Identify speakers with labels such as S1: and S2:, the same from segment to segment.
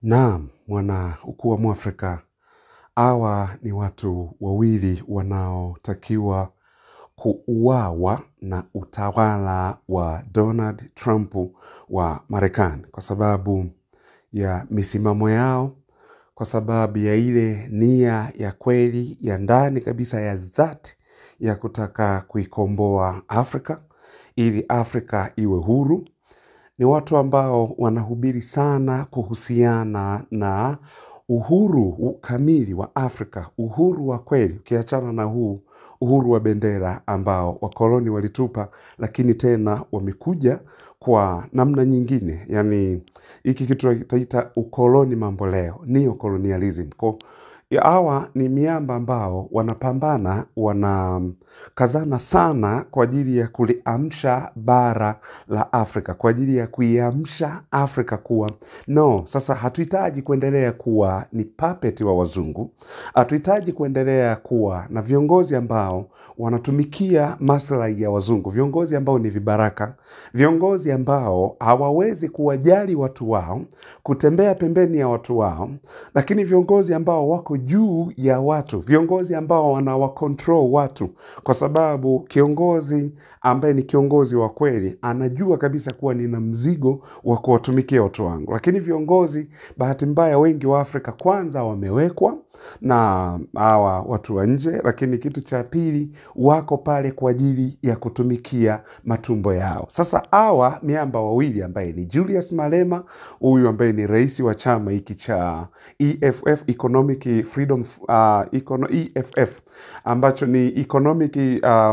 S1: Naam, mwana ukuu wa Mwafrika, hawa ni watu wawili wanaotakiwa kuuawa na utawala wa Donald Trump wa Marekani kwa sababu ya misimamo yao, kwa sababu ya ile nia ya kweli ya ndani kabisa ya dhati ya kutaka kuikomboa Afrika ili Afrika iwe huru. Ni watu ambao wanahubiri sana kuhusiana na uhuru kamili wa Afrika, uhuru wa kweli, ukiachana na huu uhuru wa bendera ambao wakoloni walitupa, lakini tena wamekuja kwa namna nyingine. Yani hiki kitu tutaita ukoloni mambo leo, neo-colonialism. Hawa ni miamba ambao wanapambana, wanakazana sana kwa ajili ya kuliamsha bara la Afrika, kwa ajili ya kuiamsha Afrika kuwa sasa hatuhitaji kuendelea kuwa ni puppet wa wazungu. Hatuhitaji kuendelea kuwa na viongozi ambao wanatumikia maslahi ya wazungu, viongozi ambao ni vibaraka, viongozi ambao hawawezi kuwajali watu wao, kutembea pembeni ya watu wao, lakini viongozi ambao wako juu ya watu, viongozi ambao wanawakontrol watu, kwa sababu kiongozi ambaye ni kiongozi wa kweli anajua kabisa kuwa nina mzigo wa kuwatumikia watu wangu. Lakini viongozi bahati mbaya wengi wa Afrika kwanza wamewekwa na hawa watu wa nje, lakini kitu cha pili wako pale kwa ajili ya kutumikia matumbo yao. Sasa hawa miamba wawili ambaye ni Julius Malema, huyu ambaye ni rais wa chama hiki cha EFF, Economic Freedom EFF, ambacho ni Economic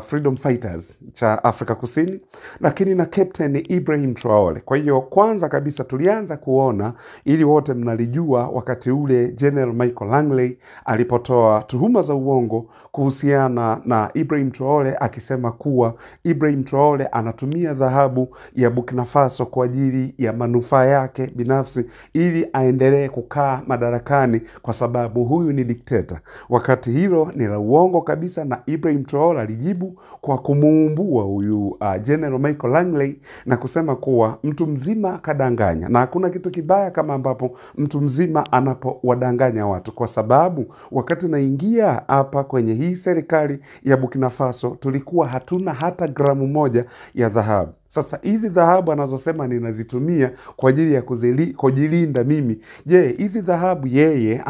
S1: Freedom Fighters cha Afrika Kusini, lakini na Captain Ibrahim Traore. Kwa hiyo kwanza kabisa tulianza kuona, ili wote mnalijua, wakati ule General Michael Langley alipotoa tuhuma za uongo kuhusiana na Ibrahim Traore, akisema kuwa Ibrahim Traore anatumia dhahabu ya Burkina Faso kwa ajili ya manufaa yake binafsi ili aendelee kukaa madarakani kwa sababu huyu ni dikteta. Wakati hilo ni la uongo kabisa, na Ibrahim Traore alijibu kwa kumuumbua huyu General Michael Langley na kusema kuwa mtu mzima kadanganya, na hakuna kitu kibaya kama ambapo mtu mzima anapowadanganya watu, kwa sababu wakati naingia hapa kwenye hii serikali ya Burkina Faso tulikuwa hatuna hata gramu moja ya dhahabu. Sasa hizi dhahabu anazosema ninazitumia kwa ajili ya kujilinda mimi. Je, hizi dhahabu yeye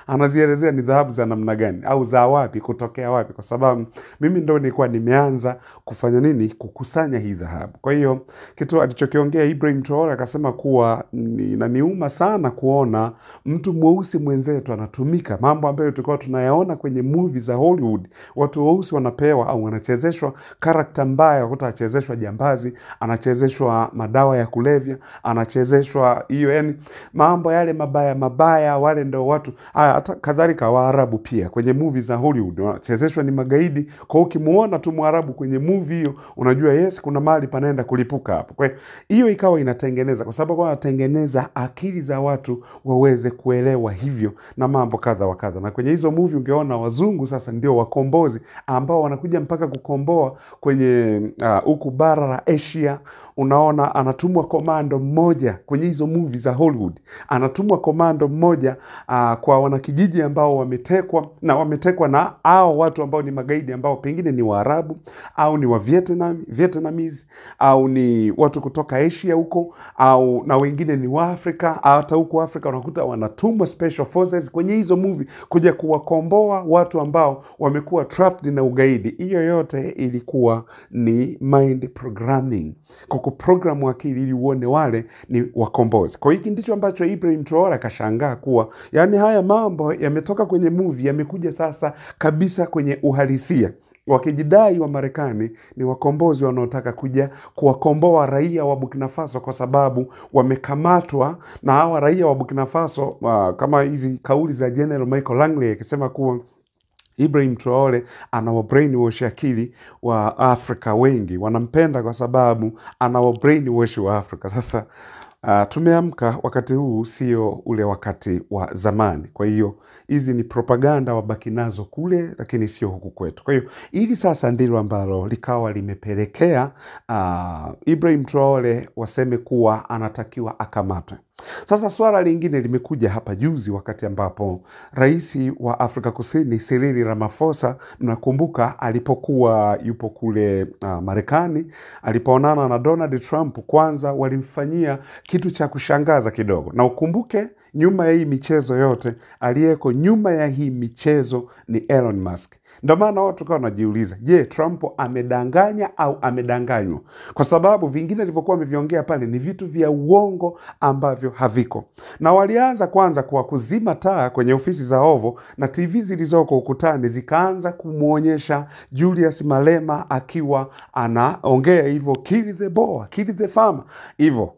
S1: anazielezea ni dhahabu za namna gani au za wapi, kutokea wapi? Kwa sababu mimi ndo nilikuwa nimeanza kufanya nini, kukusanya hii dhahabu. Kwa hiyo kitu alichokiongea Ibrahim Traore akasema kuwa inaniuma sana kuona mtu mweusi mwenzetu anatumika, mambo ambayo tulikuwa tunayaona kwenye movie za Hollywood. Watu weusi wanapewa au wanachezeshwa karakta mbaya, wakutachezeshwa jambazi, anachezeshwa madawa ya kulevya, anachezeshwa hiyo, yani mambo yale mabaya. Wale ndo watu hata kadhalika Waarabu pia kwenye movie za Hollywood wanachezeshwa ni magaidi. Kwa ukimuona tu Mwarabu kwenye movie hiyo unajua yes, kuna mahali panaenda kulipuka hapo. Kwa hiyo ikawa inatengeneza, kwa sababu wanatengeneza akili za watu waweze kuelewa hivyo na mambo kadha wa kadha. Na kwenye hizo movie ungeona wazungu sasa ndio wakombozi ambao wanakuja mpaka kukomboa kwenye huku bara la Asia. Unaona anatumwa komando mmoja kwenye hizo movie za Hollywood, anatumwa komando mmoja kwa wanakijiji ambao wametekwa na hao watu ambao ni magaidi, ambao pengine ni Waarabu au ni wa Vietnamese au ni watu kutoka Asia huko, au na wengine ni Waafrika. Hata huko Afrika unakuta wanatumwa special forces kwenye hizo movie kuja kuwakomboa watu ambao wamekuwa trapped na ugaidi. Hiyo yote ilikuwa ni mind programming, kukuprogramu akili ili uone wale ni wakombozi. Kwa hiki ndicho ambacho Ibrahim Traore akashangaa kuwa yani haya mambo yametoka kwenye movie yamekuja sasa kabisa kwenye uhalisia, wakijidai wa Marekani ni wakombozi wanaotaka kuja kuwakomboa raia wa Burkina Faso, kwa sababu wamekamatwa na hawa raia wa Burkina Faso. Kama hizi kauli za General Michael Langley akisema kuwa Ibrahim Traore anawa brainwash akili wa Afrika, wengi wanampenda kwa sababu anawa brainwash wa Afrika. Sasa tumeamka, wakati huu sio ule wakati wa zamani. Kwa hiyo hizi ni propaganda wabaki nazo kule, lakini sio huku kwetu. Kwa hiyo hili sasa ndilo ambalo likawa limepelekea Ibrahim Traore waseme kuwa anatakiwa akamatwe. Sasa swala lingine limekuja hapa juzi wakati ambapo rais wa Afrika Kusini Cyril Ramaphosa, mnakumbuka alipokuwa yupo kule Marekani, alipoonana na Donald Trump, kwanza walimfanyia kitu cha kushangaza kidogo. Na ukumbuke nyuma ya hii michezo yote, aliyeko nyuma ya hii michezo ni Elon Musk. Ndio maana watu kwa wanajiuliza, je, Trump amedanganya au amedanganywa? Kwa sababu vingine alivyokuwa ameviongea pale ni vitu vya uongo ambavyo haviko. Na walianza kwanza kwa kuzima taa kwenye ofisi za Oval, na TV zilizoko ukutani zikaanza kumuonyesha Julius Malema akiwa anaongea hivyo, kill the boer, kill the farmer. Hivyo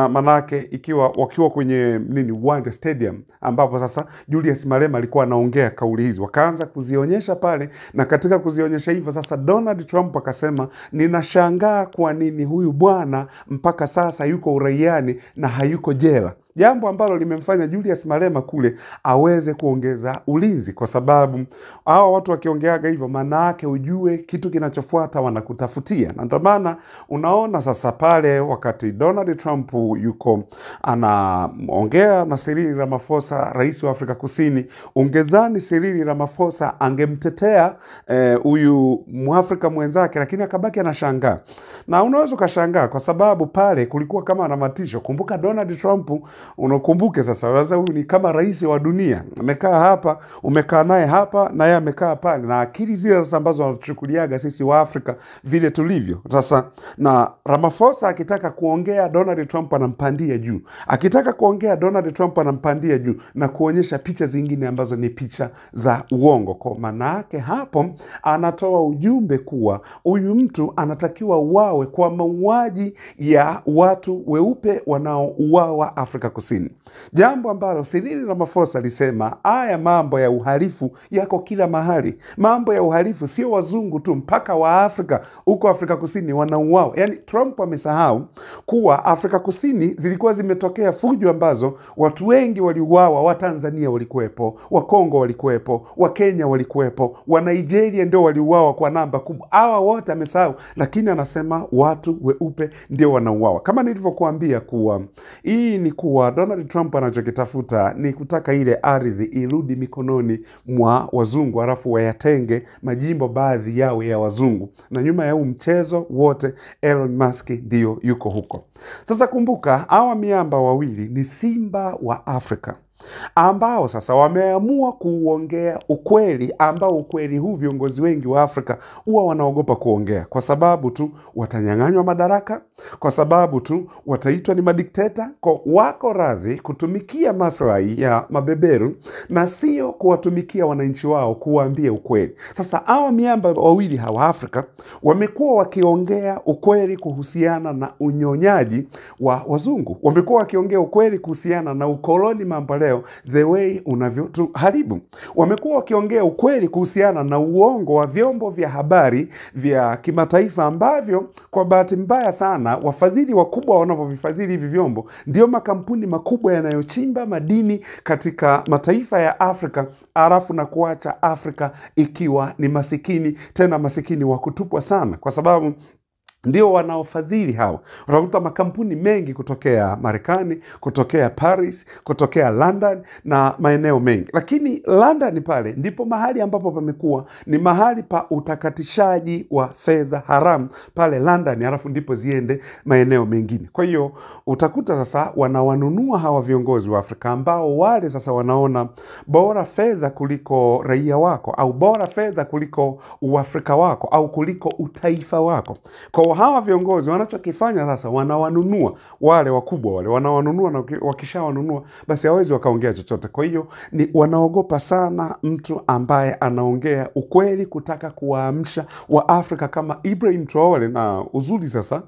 S1: manake wakiwa kwenye uwanja stadium, ambapo sasa Julius Malema alikuwa anaongea kauli hizi, wakaanza kuzionyesha pale. Na katika kuzionyesha hivyo sasa, Donald Trump akasema, ninashangaa kwa nini huyu bwana mpaka sasa yuko uraiani na hayuko jela. Jambo ambalo limemfanya Julius Malema kule aweze kuongeza ulinzi, kwa sababu hawa watu wakiongeaga hivyo maana yake ujue kitu kinachofuata wanakutafutia. Na ndio maana unaona sasa pale wakati Donald Trump yuko anaongea na Cyril Ramaphosa, rais wa Afrika Kusini, ungedhani Cyril Ramaphosa angemtetea huyu Mwafrika mwenzake, lakini akabaki anashangaa. Na unaweza ukashangaa kwa sababu pale kulikuwa kama na matisho. Kumbuka Donald Trump, unakumbuke sasa huyu ni kama rais wa dunia. Amekaa hapa, umekaa naye hapa, na yeye amekaa pale, na akili zile sasa ambazo wanatuchukuliaga sisi wa Afrika vile tulivyo. Sasa na Ramaphosa akitaka kuongea, Donald Trump anampandia juu. Akitaka kuongea, Donald Trump anampandia juu na kuonyesha picha zingine ambazo ni picha za uongo. Kwa maana yake hapo anatoa ujumbe kuwa huyu mtu anatakiwa uawe kwa mauaji ya watu weupe wanaouawa Afrika Kusini. Jambo ambalo Cyril Ramaphosa alisema, haya mambo ya uhalifu yako kila mahali. Mambo ya uhalifu sio wazungu tu, mpaka wa Afrika huko Afrika Kusini wanauawa. Yani Trump amesahau kuwa Afrika Kusini zilikuwa zimetokea fujo ambazo watu wengi waliuawa. Wa Tanzania walikuwepo, wa Kongo walikuwepo, wa Kenya walikuwepo, wa Nigeria ndio waliuawa kwa namba kubwa. Hawa wote amesahau, lakini anasema watu weupe ndio wanauawa. Kama nilivyokuambia kuwa hii ni kuwa Donald Trump anachokitafuta ni kutaka ile ardhi irudi mikononi mwa wazungu, halafu wayatenge majimbo baadhi yao ya wazungu. Na nyuma ya huu mchezo wote Elon Musk ndio yuko huko. Sasa kumbuka, hawa miamba wawili ni simba wa Afrika, ambao sasa wameamua kuongea ukweli, ambao ukweli huu viongozi wengi wa Afrika huwa wanaogopa kuongea, kwa sababu tu watanyang'anywa madaraka, kwa sababu tu wataitwa ni madikteta. Kwa wako radhi kutumikia maslahi ya mabeberu na sio kuwatumikia wananchi wao, kuwaambia ukweli. Sasa hawa miamba wawili hawa Afrika wamekuwa wakiongea ukweli kuhusiana na unyonyaji wa wazungu. Wamekuwa wakiongea ukweli kuhusiana na ukoloni mambo leo, the way unavyotuharibu. Wamekuwa wakiongea ukweli kuhusiana na uongo wa vyombo vya habari vya kimataifa, ambavyo kwa bahati mbaya sana wafadhili wakubwa wanavyovifadhili hivi vyombo ndio makampuni makubwa yanayochimba madini katika mataifa ya Afrika, halafu na kuacha Afrika ikiwa ni masikini, tena masikini wa kutupwa sana, kwa sababu ndio wanaofadhili hawa. Utakuta makampuni mengi kutokea Marekani, kutokea Paris, kutokea London na maeneo mengi. Lakini London pale ndipo mahali ambapo pamekuwa ni mahali pa utakatishaji wa fedha haramu pale London, halafu ndipo ziende maeneo mengine. Kwa hiyo utakuta sasa wanawanunua hawa viongozi wa Afrika, ambao wale sasa wanaona bora fedha kuliko raia wako, au bora fedha kuliko uafrika wako, au kuliko utaifa wako. Kwa hawa viongozi wanachokifanya sasa, wanawanunua wale wakubwa, wale wanawanunua, na wakishawanunua basi hawezi wakaongea chochote. Kwa hiyo ni wanaogopa sana mtu ambaye anaongea ukweli, kutaka kuwaamsha wa Afrika kama Ibrahim Traore. Na uzuri sasa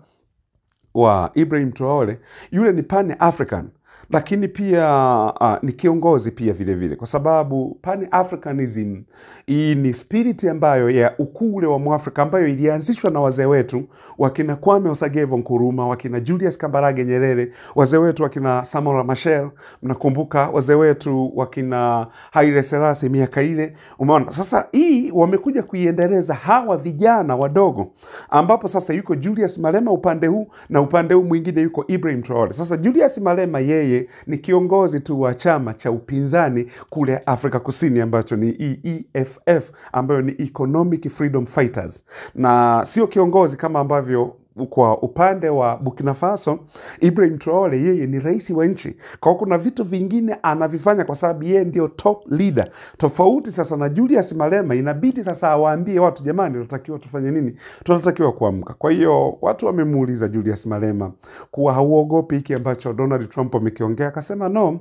S1: wa Ibrahim Traore, yule ni Pan-African, lakini pia ni kiongozi pia vile vile, kwa sababu Pan-Africanism hii ni spirit ambayo ya ukule wa Mwafrika, ambayo ilianzishwa na wazee wetu wakina Kwame Osagevo Nkrumah, wakina Julius Kambarage Nyerere, wazee wetu wakina Samora Machel, mnakumbuka wazee wetu wakina Haile Selassie miaka ile. Umeona sasa hii wamekuja kuiendeleza hawa vijana wadogo, ambapo sasa yuko Julius Malema upande huu, na upande huu mwingine yuko Ibrahim Traore. Sasa Julius Malema yeye yeye ni kiongozi tu wa chama cha upinzani kule Afrika Kusini ambacho ni EFF, ambayo ni Economic Freedom Fighters, na sio kiongozi kama ambavyo kwa upande wa Burkina Faso Ibrahim Traore yeye ni rais wa nchi. Kwa kuna vitu vingine anavifanya kwa sababu yeye ndio top leader. Tofauti sasa na Julius Malema, inabidi sasa awaambie watu, jamani, tunatakiwa tufanye nini? Tunatakiwa kuamka. Kwa hiyo watu wamemuuliza Julius Malema kuwa hauogopi hiki ambacho Donald Trump amekiongea. Akasema no,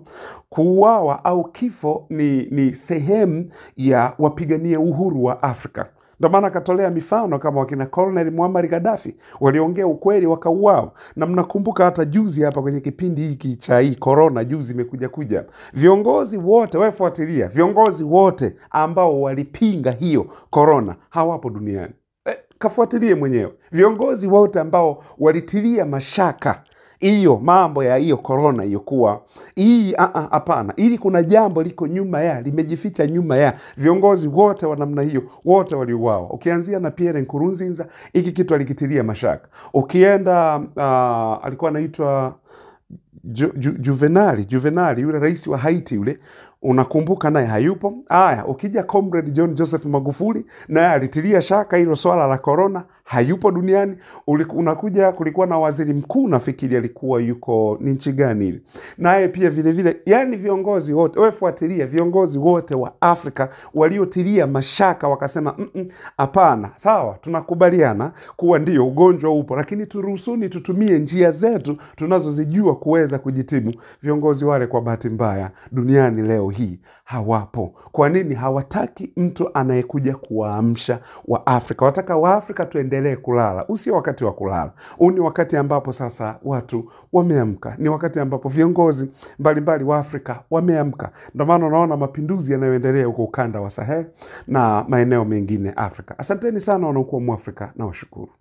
S1: kuuawa au kifo ni sehemu ya wapigania uhuru wa Afrika. Ndio maana akatolea mifano kama wakina Colonel Muammar Gaddafi waliongea ukweli wakauawa. Na mnakumbuka hata juzi hapa kwenye kipindi hiki cha hii corona, juzi imekuja viongozi wote, wafuatilia, viongozi wote ambao walipinga hiyo corona hawapo duniani. Kafuatilie mwenyewe. Viongozi wote ambao walitilia mashaka hiyo mambo ya hiyo corona, hiyo kuwa hii hapana, ili kuna jambo liko nyuma ya, limejificha nyuma ya, viongozi wote wa namna hiyo wote waliuawa. Ukianzia na Pierre Nkurunziza, hiki kitu alikitilia mashaka. Ukienda alikuwa anaitwa Juvenali yule rais wa Haiti yule, unakumbuka naye hayupo. Haya, ukija Comrade John Joseph Magufuli, naye alitilia shaka hilo swala la corona, hayupo duniani. Unakuja kulikuwa na waziri mkuu, nafikiri alikuwa yuko ni nchi gani ile, naye pia vile vile. Yani viongozi wote, wewe fuatilia, viongozi wote wa Afrika waliotilia mashaka wakasema hapana, sawa, tunakubaliana kuwa ndio ugonjwa upo, lakini turuhusuni tutumie njia zetu tunazozijua kuweza kujitibu. Viongozi wale kwa bahati mbaya duniani leo hii hawapo. Kwa nini? Hawataki mtu anayekuja kuwaamsha wa Afrika. Wataka wa Afrika tuendelee kulala. Usio wakati wa kulala. Huu ni wakati ambapo sasa watu wameamka. Ni wakati ambapo viongozi mbalimbali wa Afrika wameamka. Ndio maana unaona mapinduzi yanayoendelea huko ukanda wa Sahel na maeneo mengine Afrika. Asanteni sana wanaokuwa Mwafrika, na washukuru.